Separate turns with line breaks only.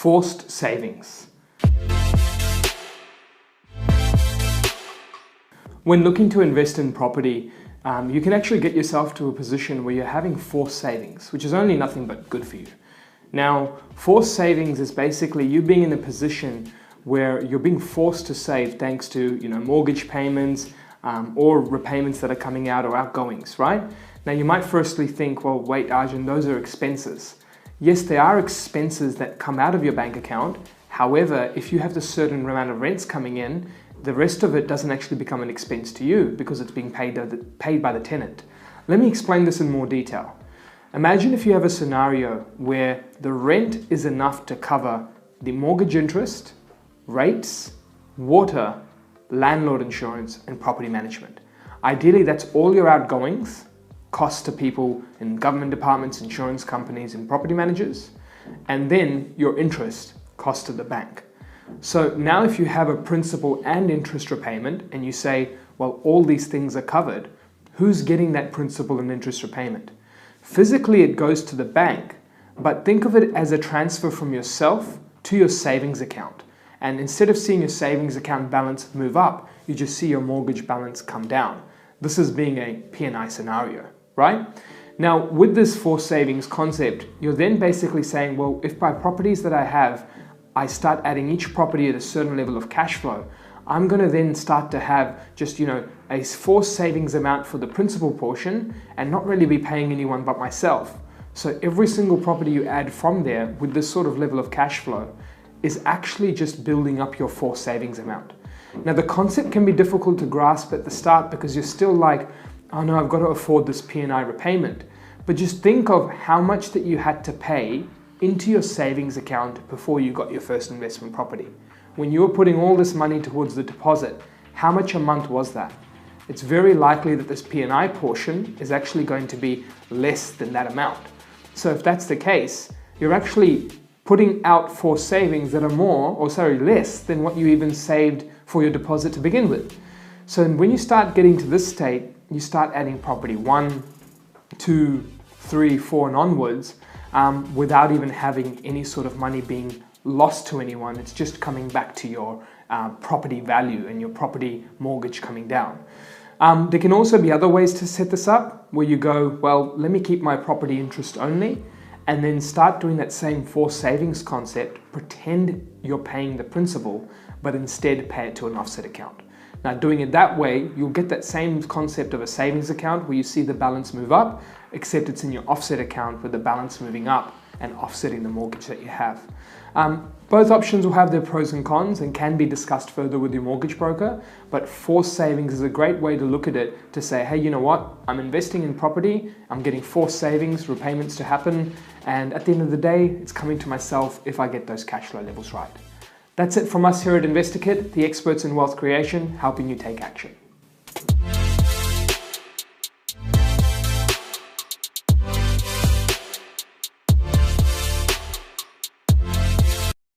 Forced savings. When looking to invest in property, you can actually get yourself to a position where you're having forced savings, which is only nothing but good for you. Now, forced savings is basically you being in a position where you're being forced to save thanks to mortgage payments or repayments that are coming out or outgoings, right? Now, you might firstly think, well, wait, Arjun, those are expenses. Yes, they are expenses that come out of your bank account. However, if you have the certain amount of rents coming in, the rest of it doesn't actually become an expense to you because it's being paid by the tenant. Let me explain this in more detail. Imagine if you have a scenario where the rent is enough to cover the mortgage interest, rates, water, landlord insurance, and property management. Ideally, that's all your outgoings, costs to people in government departments, insurance companies, and property managers, and then your interest, cost to the bank. So now if you have a principal and interest repayment and you say, well, all these things are covered, who's getting that principal and interest repayment? Physically, it goes to the bank, but think of it as a transfer from yourself to your savings account. And instead of seeing your savings account balance move up, you just see your mortgage balance come down. This is being a P&I scenario, right? Now, with this forced savings concept, you're then basically saying, well, if by properties that I have, I start adding each property at a certain level of cash flow, I'm going to then start to have just, a forced savings amount for the principal portion and not really be paying anyone but myself. So every single property you add from there with this sort of level of cash flow is actually just building up your forced savings amount. Now, the concept can be difficult to grasp at the start because you're still like, oh no, I've got to afford this P&I repayment. But just think of how much that you had to pay into your savings account before you got your first investment property. When you were putting all this money towards the deposit, how much a month was that? It's very likely that this P&I portion is actually going to be less than that amount. So if that's the case, you're actually putting out for savings that are less than what you even saved for your deposit to begin with. So when you start getting to this state, you start adding property 1, 2, 3, 4 and onwards without even having any sort of money being lost to anyone. It's just coming back to your property value and your property mortgage coming down. There can also be other ways to set this up where you go, well, let me keep my property interest only and then start doing that same forced savings concept, pretend you're paying the principal, but instead pay it to an offset account. Now, doing it that way, you'll get that same concept of a savings account where you see the balance move up, except it's in your offset account with the balance moving up and offsetting the mortgage that you have. Both options will have their pros and cons and can be discussed further with your mortgage broker, but forced savings is a great way to look at it to say, hey, you know what? I'm investing in property, I'm getting forced savings, repayments to happen, and at the end of the day, it's coming to myself if I get those cash flow levels right. That's it from us here at InvestorKit, the experts in wealth creation, helping you take action.